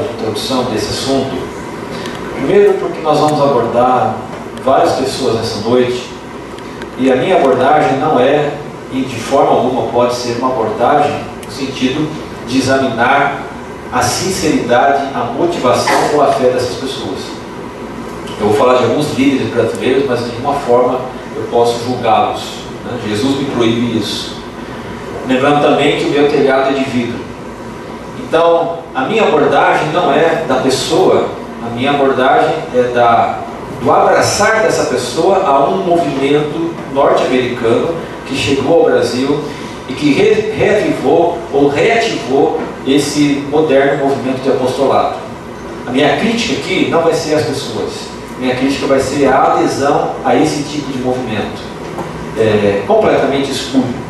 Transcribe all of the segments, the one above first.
de introdução desse assunto. Primeiro, porque nós vamos abordar várias pessoas nessa noite, e a minha abordagem não é, e de forma alguma pode ser uma abordagem no sentido de examinar a sinceridade, a motivação ou a fé dessas pessoas. Eu vou falar de alguns líderes brasileiros, mas de nenhuma forma eu posso julgá-los, né? Jesus me proíbe isso. Lembrando também que o meu telhado é de vidro. Então, a minha abordagem não é da pessoa, a minha abordagem é do abraçar dessa pessoa a um movimento norte-americano que chegou ao Brasil e que reavivou ou reativou esse moderno movimento de apostolado. A minha crítica aqui não vai ser as pessoas, minha crítica vai ser a adesão a esse tipo de movimento, completamente espúrio.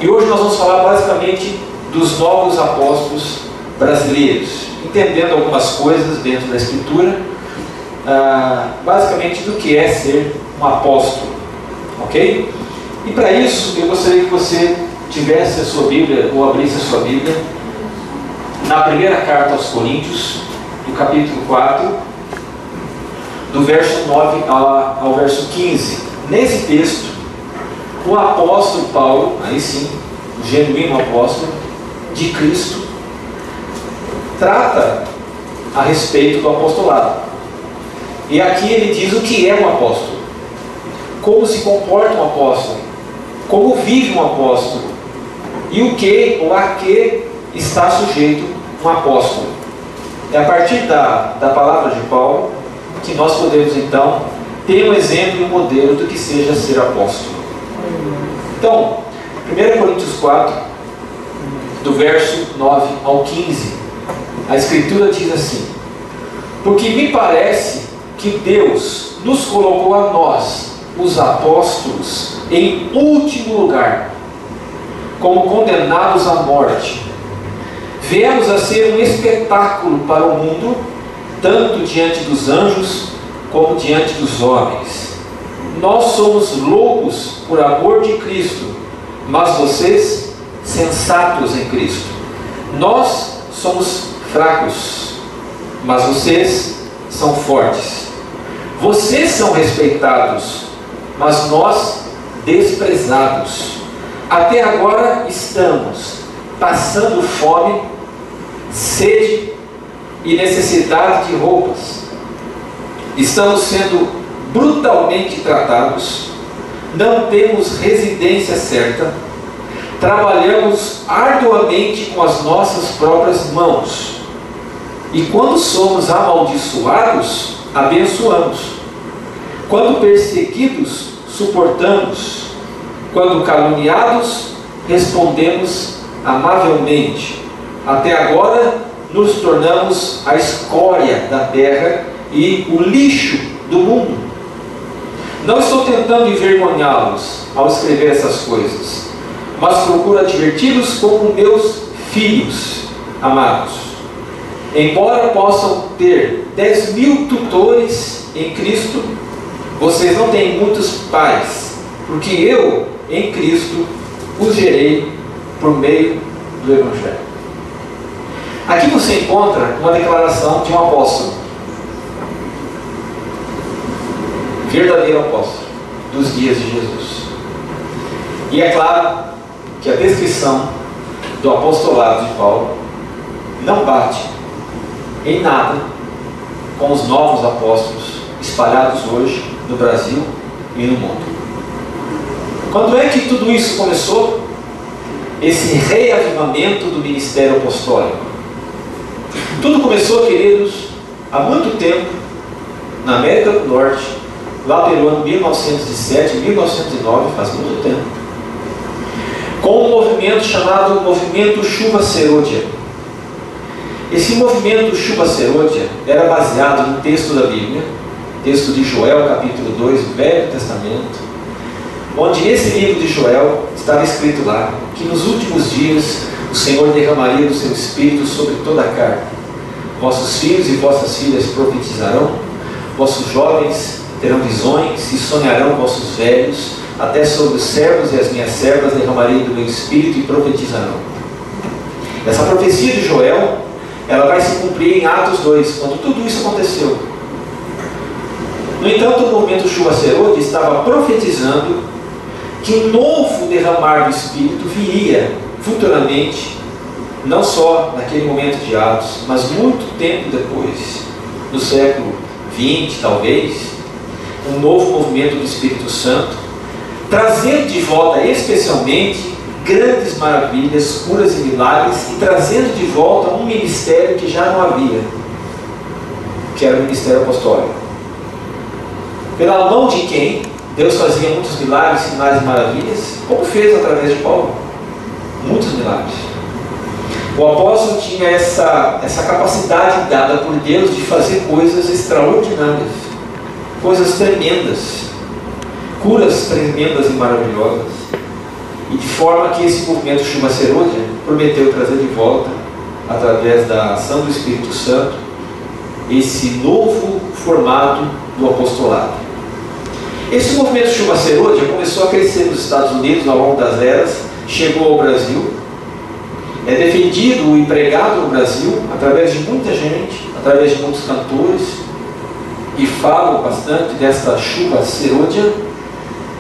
E hoje nós vamos falar basicamente dos novos apóstolos brasileiros, entendendo algumas coisas dentro da Escritura, basicamente do que é ser um apóstolo, ok? E para isso eu gostaria que você tivesse a sua Bíblia, ou abrisse a sua Bíblia, na primeira carta aos Coríntios, do capítulo 4, do verso 9 ao verso 15. Nesse texto, o apóstolo Paulo, aí sim, o genuíno apóstolo de Cristo, trata a respeito do apostolado. E aqui ele diz o que é um apóstolo, como se comporta um apóstolo, como vive um apóstolo, e o que ou a que está sujeito um apóstolo. É a partir da palavra de Paulo que nós podemos então ter um exemplo e um modelo do que seja ser apóstolo. Então, 1 Coríntios 4, do verso 9 ao 15, a Escritura diz assim: porque me parece que Deus nos colocou a nós, os apóstolos, em último lugar, como condenados à morte. Viemos a ser um espetáculo para o mundo, tanto diante dos anjos como diante dos homens. Nós somos loucos por amor de Cristo, mas vocês sensatos em Cristo. Nós somos fracos, mas vocês são fortes. Vocês são respeitados, mas nós desprezados. Até agora estamos passando fome, sede e necessidade de roupas. Estamos sendo brutalmente tratados, não temos residência certa, trabalhamos arduamente com as nossas próprias mãos, e quando somos amaldiçoados, abençoamos. Quando perseguidos, suportamos. Quando caluniados, respondemos amavelmente. Até agora, nos tornamos a escória da terra e o lixo do mundo. Não estou tentando envergonhá-los ao escrever essas coisas, mas procuro adverti-los como meus filhos amados. Embora possam ter 10.000 tutores em Cristo, vocês não têm muitos pais, porque eu, em Cristo, os gerei por meio do Evangelho. Aqui você encontra uma declaração de um apóstolo, verdadeiro apóstolo dos dias de Jesus. E é claro que a descrição do apostolado de Paulo não bate em nada com os novos apóstolos espalhados hoje no Brasil e no mundo. Quando é que tudo isso começou? Esse reavivamento do ministério apostólico. Tudo começou, queridos, há muito tempo, na América do Norte, lá pelo ano 1907, 1909, faz muito tempo, com um movimento chamado Movimento Chuva Serôdia. Esse movimento Chuva Serôdia era baseado no texto da Bíblia, texto de Joel, capítulo 2, do Velho Testamento, onde nesse livro de Joel estava escrito lá que nos últimos dias o Senhor derramaria do seu Espírito sobre toda a carne. Vossos filhos e vossas filhas profetizarão, vossos jovens terão visões e sonharão vossos velhos, até sobre os servos e as minhas servas derramarei do meu Espírito e profetizarão. Essa profecia de Joel ela vai se cumprir em Atos 2, quando tudo isso aconteceu. No entanto, o movimento Chuva Serode estava profetizando que um novo derramar do Espírito viria futuramente, não só naquele momento de Atos, mas muito tempo depois, no século XX talvez, um novo movimento do Espírito Santo, trazendo de volta especialmente grandes maravilhas, curas e milagres, e trazendo de volta um ministério que já não havia, que era o ministério apostólico. Pela mão de quem Deus fazia muitos milagres, sinais e maravilhas, como fez através de Paulo. Muitos milagres. O apóstolo tinha essa capacidade dada por Deus de fazer coisas extraordinárias, coisas tremendas, curas tremendas e maravilhosas. E de forma que esse movimento Chuva Serode prometeu trazer de volta, através da ação do Espírito Santo, esse novo formato do apostolado. Esse movimento Chuva Serode começou a crescer nos Estados Unidos ao longo das eras, chegou ao Brasil, é defendido e pregado no Brasil através de muita gente, através de muitos cantores, e falam bastante desta chuva serôdia,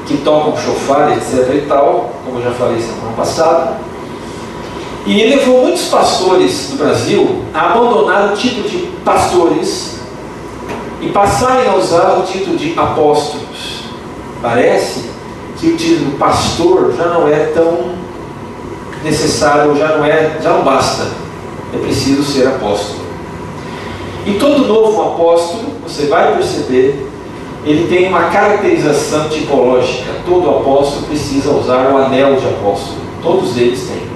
que tocam chofar, etc. e tal, como eu já falei semana passada. E ele levou muitos pastores do Brasil a abandonar o título de pastores e passarem a usar o título de apóstolos. Parece que o título pastor já não é tão necessário, já não basta. É preciso ser apóstolo. E todo novo apóstolo, você vai perceber, ele tem uma caracterização tipológica. Todo apóstolo precisa usar o anel de apóstolo. Todos eles têm.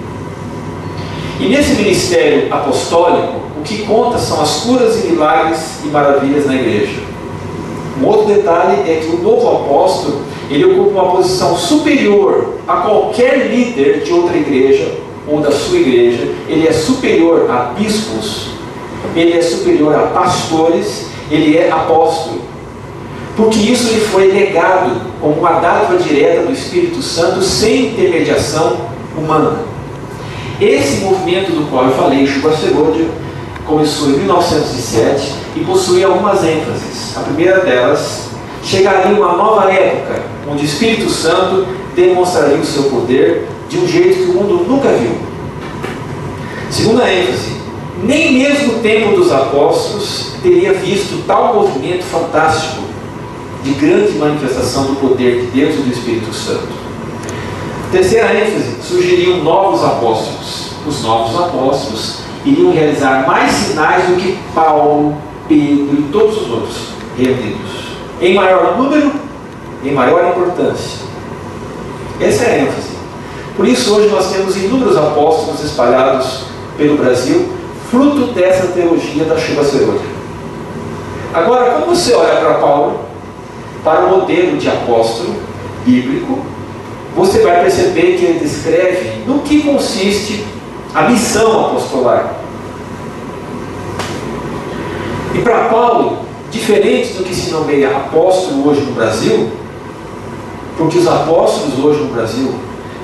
E nesse ministério apostólico, o que conta são as curas e milagres e maravilhas na igreja. Um outro detalhe é que o novo apóstolo, ele ocupa uma posição superior a qualquer líder de outra igreja ou da sua igreja. Ele é superior a bispos, ele é superior a pastores, ele é apóstolo. Porque isso lhe foi legado como uma dádiva direta do Espírito Santo, sem intermediação humana. Esse movimento do qual eu falei, Chuva Serode, começou em 1907 e possui algumas ênfases. A primeira delas, chegaria uma nova época, onde o Espírito Santo demonstraria o seu poder de um jeito que o mundo nunca viu. Segunda ênfase, nem mesmo o tempo dos apóstolos teria visto tal movimento fantástico de grande manifestação do poder de Deus e do Espírito Santo. Terceira ênfase, surgiriam novos apóstolos. Os novos apóstolos iriam realizar mais sinais do que Paulo, Pedro e todos os outros reunidos, em maior número, em maior importância. Essa é a ênfase. Por isso hoje nós temos inúmeros apóstolos espalhados pelo Brasil, fruto dessa teologia da Chuva Serode. Agora, quando você olha para Paulo, para o modelo de apóstolo bíblico, você vai perceber que ele descreve no que consiste a missão apostolar. E para Paulo, diferente do que se nomeia apóstolo hoje no Brasil, porque os apóstolos hoje no Brasil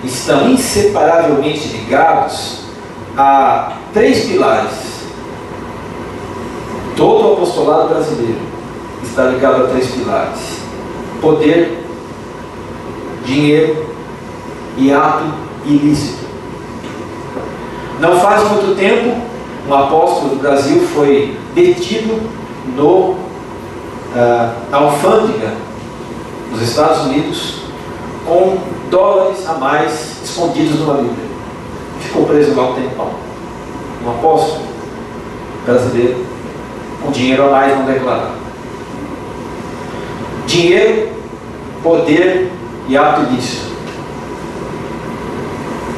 estão inseparavelmente ligados a três pilares. Todo o apostolado brasileiro está ligado a três pilares: poder, dinheiro e ato ilícito. Não faz muito tempo, um apóstolo do Brasil foi detido na alfândega dos Estados Unidos com dólares a mais escondidos numa Bíblia. Ficou preso lá um tempão. Um apóstolo brasileiro com dinheiro a mais não declarado. Dinheiro, poder e ato ilícito.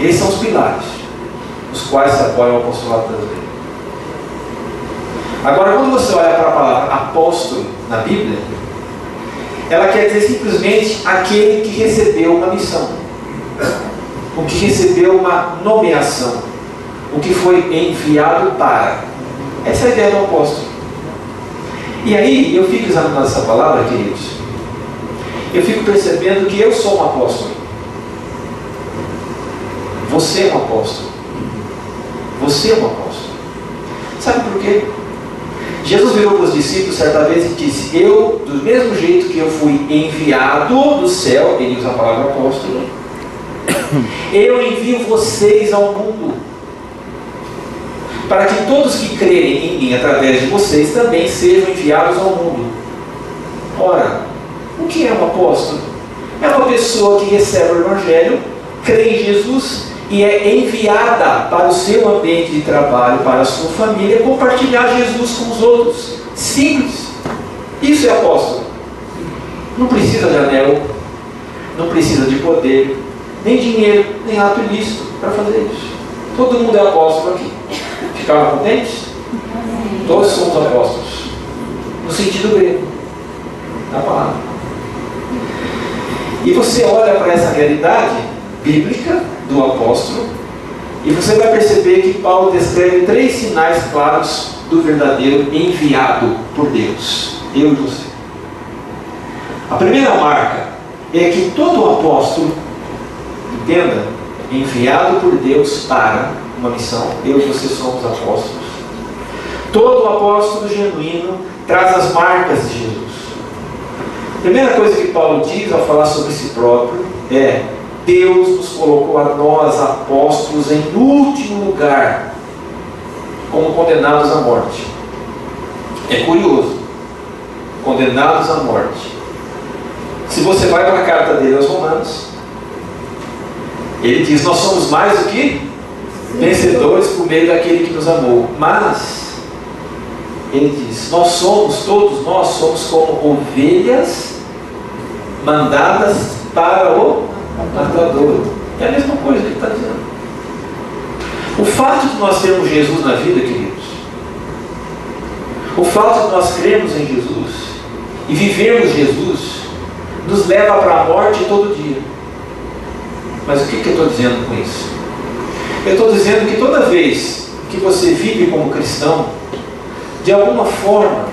Esses são os pilares os quais se apoia o apostolado brasileiro. Agora, quando você olha para a palavra apóstolo na Bíblia, ela quer dizer simplesmente aquele que recebeu uma missão, o que recebeu uma nomeação, o que foi enviado para. Essa é a ideia do apóstolo. E aí, eu fico examinando essa palavra, queridos, eu fico percebendo que eu sou um apóstolo. Você é um apóstolo. Você é um apóstolo. Sabe por quê? Jesus virou para os discípulos certa vez e disse: eu, do mesmo jeito que eu fui enviado do céu, ele usa a palavra apóstolo, eu envio vocês ao mundo, para que todos que crerem em mim através de vocês também sejam enviados ao mundo. Ora, o que é um apóstolo? É uma pessoa que recebe o Evangelho, crê em Jesus e é enviada para o seu ambiente de trabalho, para a sua família, compartilhar Jesus com os outros. Simples. Isso é apóstolo. Não precisa de anel, não precisa de poder, nem dinheiro, nem ato ilícito para fazer isso. Todo mundo é apóstolo aqui. Ficaram contentes? Todos somos apóstolos. No sentido grego da palavra. E você olha para essa realidade bíblica do apóstolo e você vai perceber que Paulo descreve 3 sinais claros do verdadeiro enviado por Deus. Eu e você. A primeira marca é que todo apóstolo, entenda, enviado por Deus para uma missão. Eu e você somos apóstolos. Todo apóstolo genuíno traz as marcas de Jesus. A primeira coisa que Paulo diz ao falar sobre si próprio é: Deus nos colocou a nós, apóstolos, em último lugar, como condenados à morte. É curioso. Condenados à morte. Se você vai para a carta dele aos Romanos, ele diz: nós somos mais do que vencedores por meio daquele que nos amou. Mas ele diz: nós somos, todos nós somos como ovelhas mandadas para o matador. É a mesma coisa que ele está dizendo. O fato de nós termos Jesus na vida, queridos, o fato de nós crermos em Jesus e vivermos Jesus, nos leva para a morte todo dia. Mas o que eu estou dizendo com isso? Eu estou dizendo que toda vez que você vive como cristão, de alguma forma,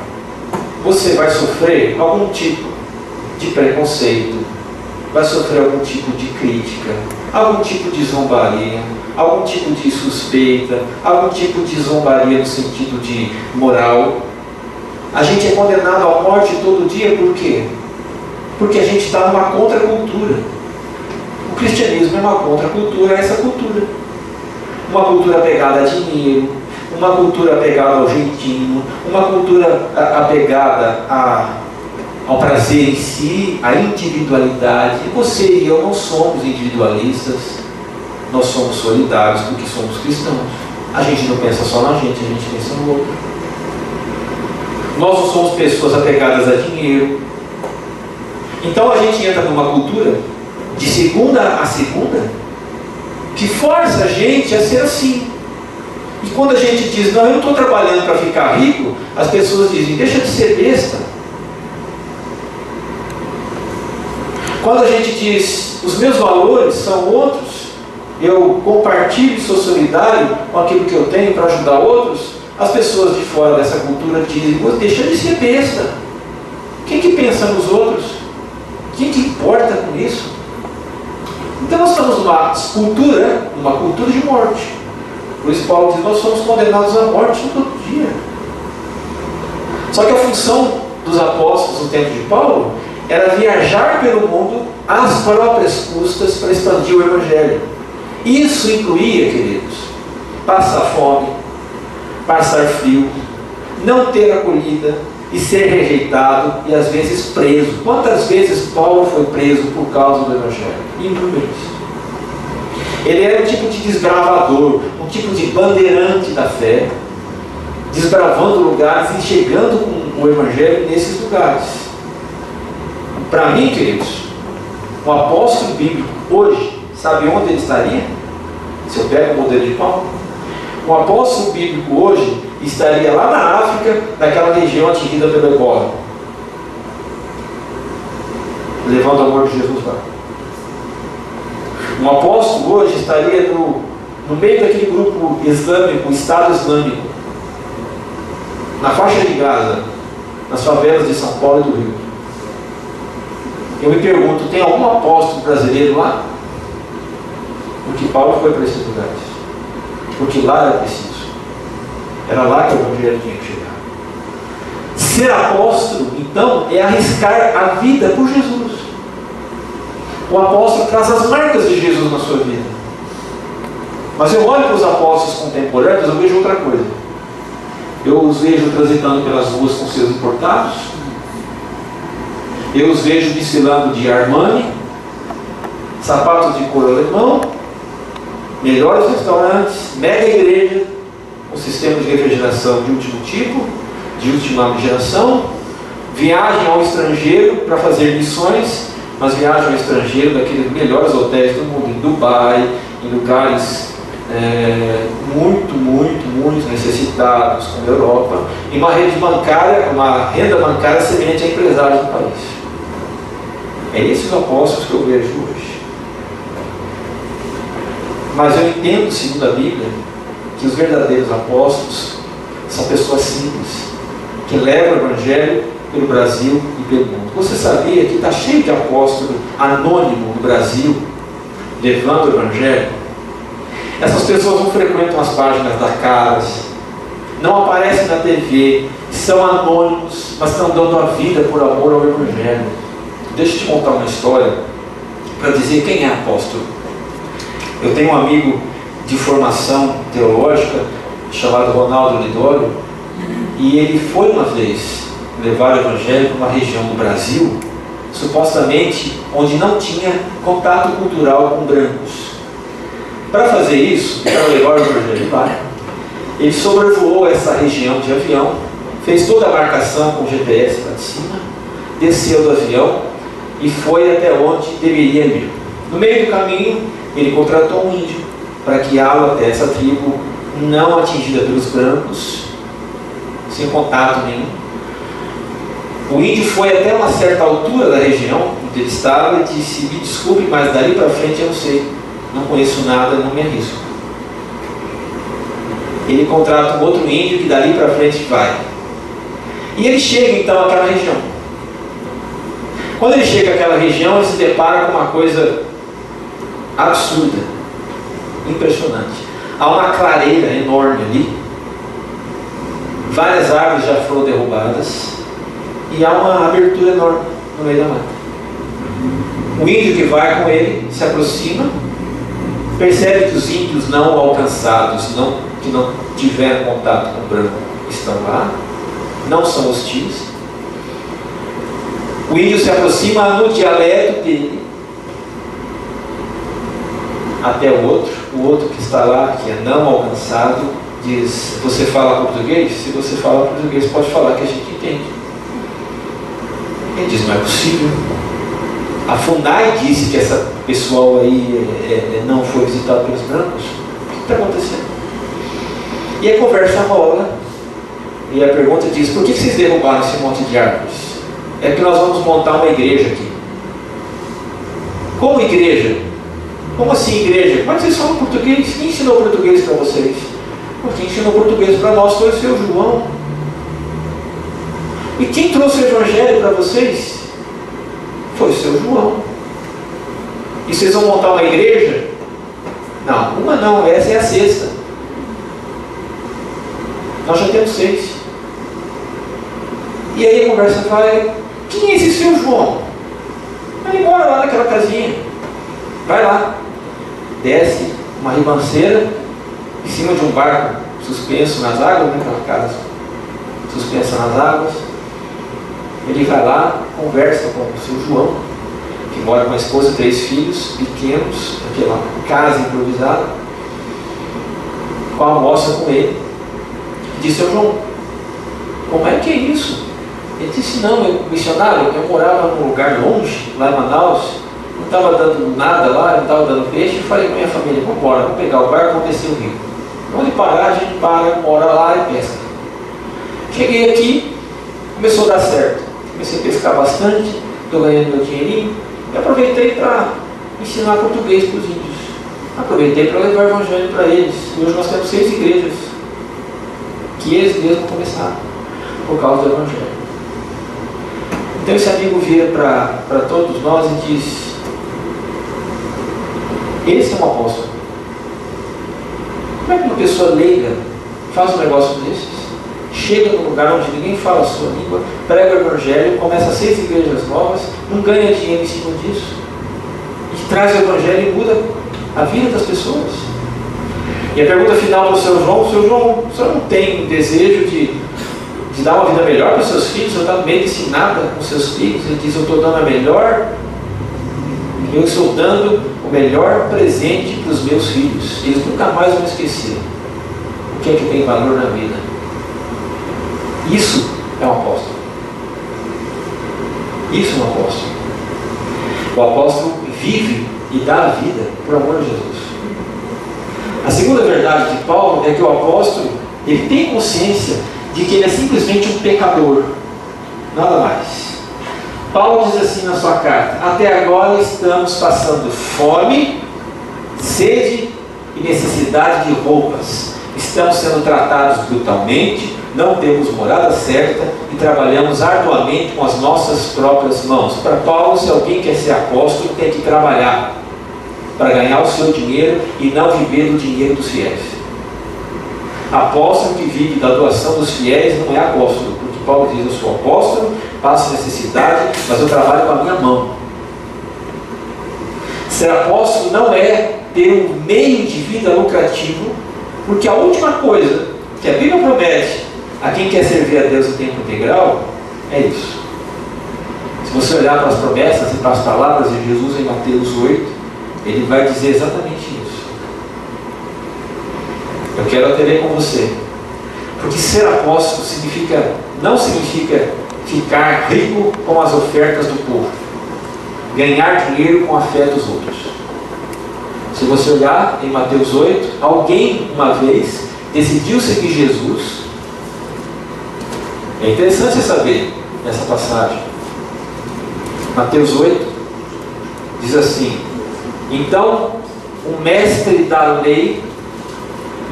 você vai sofrer algum tipo de preconceito, vai sofrer algum tipo de crítica, algum tipo de zombaria, algum tipo de suspeita, algum tipo de zombaria no sentido de moral. A gente é condenado à morte todo dia, por quê? Porque a gente está numa contracultura. O cristianismo é uma contracultura a essa cultura. Uma cultura apegada a dinheiro, uma cultura apegada ao jeitinho, uma cultura apegada ao prazer em si, à individualidade. E você e eu não somos individualistas, nós somos solidários porque somos cristãos. A gente não pensa só na gente, a gente pensa no outro. Nós não somos pessoas apegadas a dinheiro. Então a gente entra numa cultura de segunda a segunda que força a gente a ser assim. E quando a gente diz: não, eu não estou trabalhando para ficar rico, as pessoas dizem: deixa de ser besta. Quando a gente diz: os meus valores são outros, eu compartilho e sou solidário com aquilo que eu tenho para ajudar outros, as pessoas de fora dessa cultura dizem: deixa de ser besta. Quem que pensa nos outros? Quem que importa com isso? Então nós estamos numa cultura de morte. Por isso Paulo diz: nós somos condenados à morte todo dia. Só que a função dos apóstolos no tempo de Paulo era viajar pelo mundo às próprias custas para expandir o Evangelho. Isso incluía, queridos, passar fome, passar frio, não ter acolhida e ser rejeitado e às vezes preso. Quantas vezes Paulo foi preso por causa do Evangelho? Inúmeras. Ele era um tipo de desbravador, um tipo de bandeirante da fé, desbravando lugares e chegando com o Evangelho nesses lugares. Para mim, queridos, um apóstolo bíblico hoje, sabe onde ele estaria? Se eu pego o modelo de Paulo, um apóstolo bíblico hoje estaria lá na África, naquela região atingida pelo ebola, levando o amor de Jesus lá. Um apóstolo hoje estaria no meio daquele grupo islâmico, o Estado Islâmico, na faixa de Gaza, nas favelas de São Paulo e do Rio. Eu me pergunto: tem algum apóstolo brasileiro lá? Porque Paulo foi para esses lugares. Porque lá era preciso. Era lá que o Evangelho tinha que chegar. Ser apóstolo, então, é arriscar a vida por Jesus. O apóstolo traz as marcas de Jesus na sua vida. Mas eu olho para os apóstolos contemporâneos, eu vejo outra coisa. Eu os vejo transitando pelas ruas com seus importados. Eu os vejo desfilando de Armani, sapatos de couro alemão, melhores restaurantes, mega igreja, um sistema de refrigeração de último tipo, de última geração, viagem ao estrangeiro para fazer missões, mas viagem ao estrangeiro daqueles melhores hotéis do mundo, em Dubai, em lugares muito necessitados, como a Europa, e uma rede bancária, uma renda bancária semelhante a empresários do país. É esses apóstolos que eu vejo hoje. Mas eu entendo, segundo a Bíblia, que os verdadeiros apóstolos são pessoas simples, que levam o Evangelho pelo Brasil e pelo mundo. Você sabia que está cheio de apóstolo anônimo no Brasil, levando o Evangelho? Essas pessoas não frequentam as páginas da Caras, não aparecem na TV, são anônimos, mas estão dando a vida por amor ao Evangelho. Deixa eu te contar uma história para dizer quem é apóstolo. Eu tenho um amigo de formação teológica chamado Ronaldo Lidório, e ele foi uma vez levar o Evangelho para uma região do Brasil, supostamente onde não tinha contato cultural com brancos. Para fazer isso, para levar o Evangelho lá, ele sobrevoou essa região de avião, fez toda a marcação com GPS lá de cima, desceu do avião e foi até onde deveria ir. No meio do caminho, ele contratou um índio para guiá-lo até essa tribo não atingida pelos brancos, sem contato nenhum. O índio foi até uma certa altura da região onde ele estava e disse: me desculpe, mas dali para frente eu não sei, não conheço nada, não me arrisco. Ele contrata um outro índio que dali para frente vai. E ele chega então àquela região. Quando ele chega àquela região, ele se depara com uma coisa absurda, impressionante. Há uma clareira enorme ali, várias árvores já foram derrubadas e há uma abertura enorme no meio da mata. O índio que vai com ele se aproxima, percebe que os índios não alcançados, que não tiveram contato com o branco, estão lá, não são hostis. O índio se aproxima no dialeto dele até o outro que está lá, que é não alcançado, diz: você fala português? Se você fala português, pode falar que a gente entende. Ele diz: não é possível. A FUNAI disse que essa pessoal aí não foi visitado pelos brancos. O que está acontecendo? E a conversa rola, e a pergunta diz: por que vocês derrubaram esse monte de árvores? É que nós vamos montar uma igreja aqui. Como igreja? Como assim igreja? Mas vocês falam português? Quem ensinou português para vocês? Quem ensinou português para nós foi o seu João. E quem trouxe o Evangelho para vocês? Foi o seu João. E vocês vão montar uma igreja? Não, uma não, essa é a sexta. Nós já temos 6. E aí a conversa vai: quem é esse seu João? Ele mora lá naquela casinha. Vai lá. Desce uma ribanceira em cima de um barco suspenso nas águas, naquela casa suspensa nas águas. Ele vai lá, conversa com o seu João, que mora com a esposa e 3 filhos pequenos, naquela casa improvisada, almoça com ele. Diz: seu João, como é que é isso? Ele disse: não, missionário, eu morava num lugar longe, lá em Manaus, não estava dando nada lá, não estava dando peixe, e falei com a minha família: vamos embora, vamos pegar o barco, vamos descer o rio. Onde parar, a gente para, mora lá e pesca. Cheguei aqui, começou a dar certo. Comecei a pescar bastante, estou ganhando meu dinheirinho, e aproveitei para ensinar português para os índios. Aproveitei para levar o Evangelho para eles. E hoje nós temos 6 igrejas que eles mesmos começaram por causa do Evangelho. Então esse amigo vira para todos nós e diz: esse é um apóstolo. Como é que uma pessoa leiga faz um negócio desses? Chega num lugar onde ninguém fala a sua língua, prega o Evangelho, começa 6 igrejas novas, não ganha dinheiro em cima disso, e traz o Evangelho e muda a vida das pessoas. E a pergunta final para o seu João: o senhor não tem desejo de dar uma vida melhor para os seus filhos? O senhor está no meio de ensinada com os seus filhos? Ele diz: eu estou dando a melhor, eu estou dando o melhor presente para os meus filhos. Eles nunca mais vão esquecer o que é que tem valor na vida. Isso é um apóstolo. Isso é um apóstolo. O apóstolo vive e dá a vida por amor a Jesus. A segunda verdade de Paulo é que o apóstolo, ele tem consciência de que ele é simplesmente um pecador, nada mais. Paulo diz assim na sua carta: até agora estamos passando fome, sede e necessidade de roupas. Estamos sendo tratados brutalmente, não temos morada certa e trabalhamos arduamente com as nossas próprias mãos. Para Paulo, se alguém quer ser apóstolo, tem que trabalhar para ganhar o seu dinheiro e não viver do dinheiro dos fiéis. Apóstolo que vive da doação dos fiéis não é apóstolo, porque Paulo diz: eu sou apóstolo, passo necessidade, mas eu trabalho com a minha mão. Ser apóstolo não é ter um meio de vida lucrativo, porque a última coisa que a Bíblia promete a quem quer servir a Deus em tempo integral é isso. Se você olhar para as promessas e para as palavras de Jesus em Mateus 8, ele vai dizer exatamente isso. Eu quero atender com você, porque ser apóstolo não significa ficar rico com as ofertas do povo, ganhar dinheiro com a fé dos outros. Se você olhar em Mateus 8, alguém uma vez decidiu seguir Jesus. É interessante você saber essa passagem. Mateus 8 diz assim: então um mestre da lei,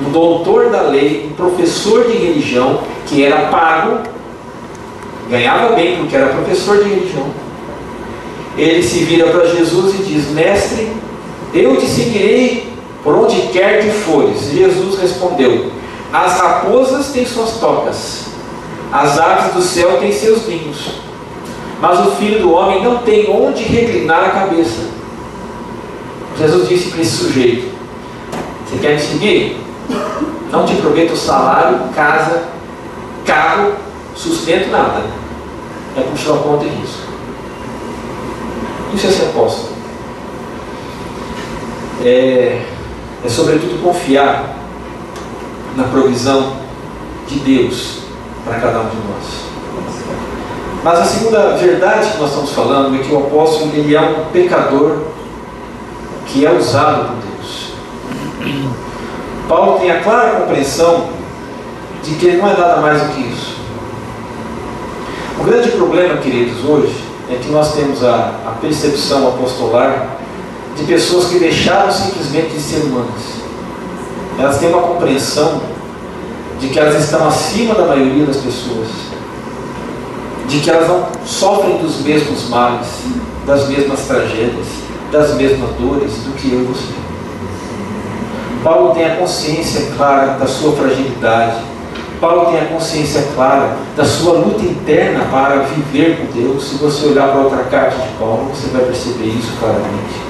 um doutor da lei, um professor de religião, que era pago, ganhava bem porque era professor de religião, ele se vira para Jesus e diz: mestre, eu te seguirei por onde quer que fores. Jesus respondeu: as raposas têm suas tocas, as aves do céu têm seus ninhos, mas o Filho do Homem não tem onde reclinar a cabeça. Jesus disse para esse sujeito: você quer me seguir? Não te prometo salário, casa, carro, sustento, nada. É por sua conta e risco. Isso é ser apóstolo. É sobretudo confiar na provisão de Deus para cada um de nós. Mas a segunda verdade que nós estamos falando é que o apóstolo, ele é um pecador que é usado por Deus. Paulo tem a clara compreensão de que ele não é nada mais do que isso. O grande problema, queridos, hoje é que nós temos a percepção apostolar de pessoas que deixaram simplesmente de ser humanas. Elas têm uma compreensão de que elas estão acima da maioria das pessoas, de que elas não sofrem dos mesmos males, das mesmas tragédias, das mesmas dores do que eu e você. Paulo tem a consciência clara da sua fragilidade. Paulo tem a consciência clara da sua luta interna para viver com Deus. Se você olhar para outra carta de Paulo, você vai perceber isso claramente.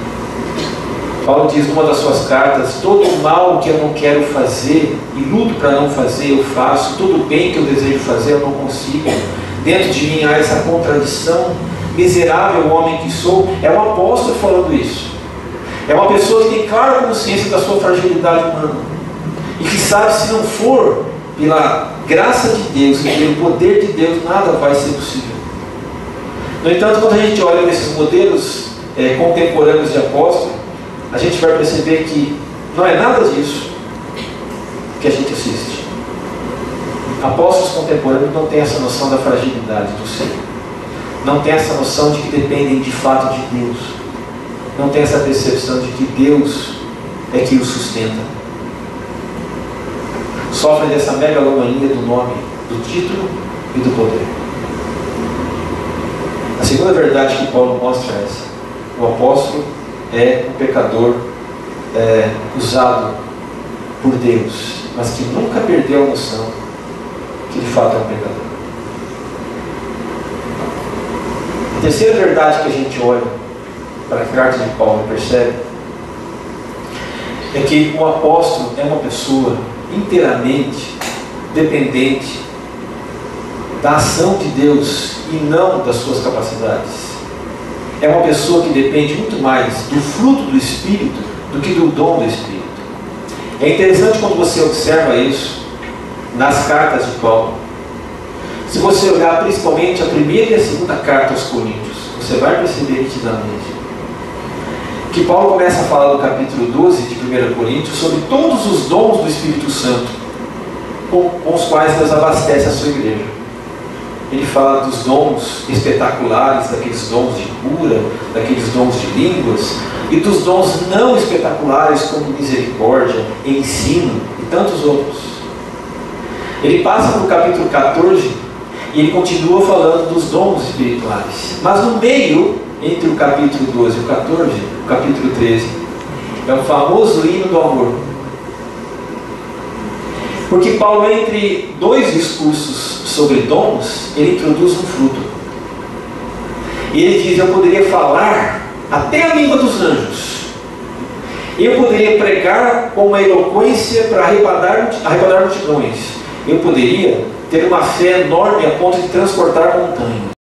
Paulo diz numa das suas cartas: todo o mal que eu não quero fazer e luto para não fazer, eu faço. Todo o bem que eu desejo fazer, eu não consigo. Dentro de mim há essa contradição. Miserável homem que sou. É um apóstolo falando isso. É uma pessoa que tem clara consciência da sua fragilidade humana e que sabe, se não for pela graça de Deus e pelo poder de Deus, nada vai ser possível. No entanto, quando a gente olha nesses modelos contemporâneos de apóstolo, a gente vai perceber que não é nada disso que a gente assiste. Apóstolos contemporâneos não têm essa noção da fragilidade do ser, não têm essa noção de que dependem de fato de Deus, não têm essa percepção de que Deus é que os sustenta. Sofrem dessa megalomania do nome, do título e do poder. A segunda verdade que Paulo mostra é essa: o apóstolo é um pecador usado por Deus, mas que nunca perdeu a noção que de fato é um pecador. A terceira verdade que a gente olha para a carta de Paulo e percebe é que o apóstolo é uma pessoa inteiramente dependente da ação de Deus e não das suas capacidades. É uma pessoa que depende muito mais do fruto do Espírito do que do dom do Espírito. É interessante quando você observa isso nas cartas de Paulo. Se você olhar principalmente a primeira e a segunda carta aos Coríntios, você vai perceber nitidamente que Paulo começa a falar no capítulo 12 de 1 Coríntios sobre todos os dons do Espírito Santo com os quais Deus abastece a sua igreja. Ele fala dos dons espetaculares, daqueles dons de cura, daqueles dons de línguas, e dos dons não espetaculares como misericórdia, ensino e tantos outros. Ele passa para o capítulo 14 e ele continua falando dos dons espirituais. Mas no meio, entre o capítulo 12 e o 14, o capítulo 13, é o famoso hino do amor. Porque Paulo, entre dois discursos sobre dons, ele introduz um fruto. E ele diz: eu poderia falar até a língua dos anjos. Eu poderia pregar com uma eloquência para arrebatar multidões. Eu poderia ter uma fé enorme a ponto de transportar montanhas.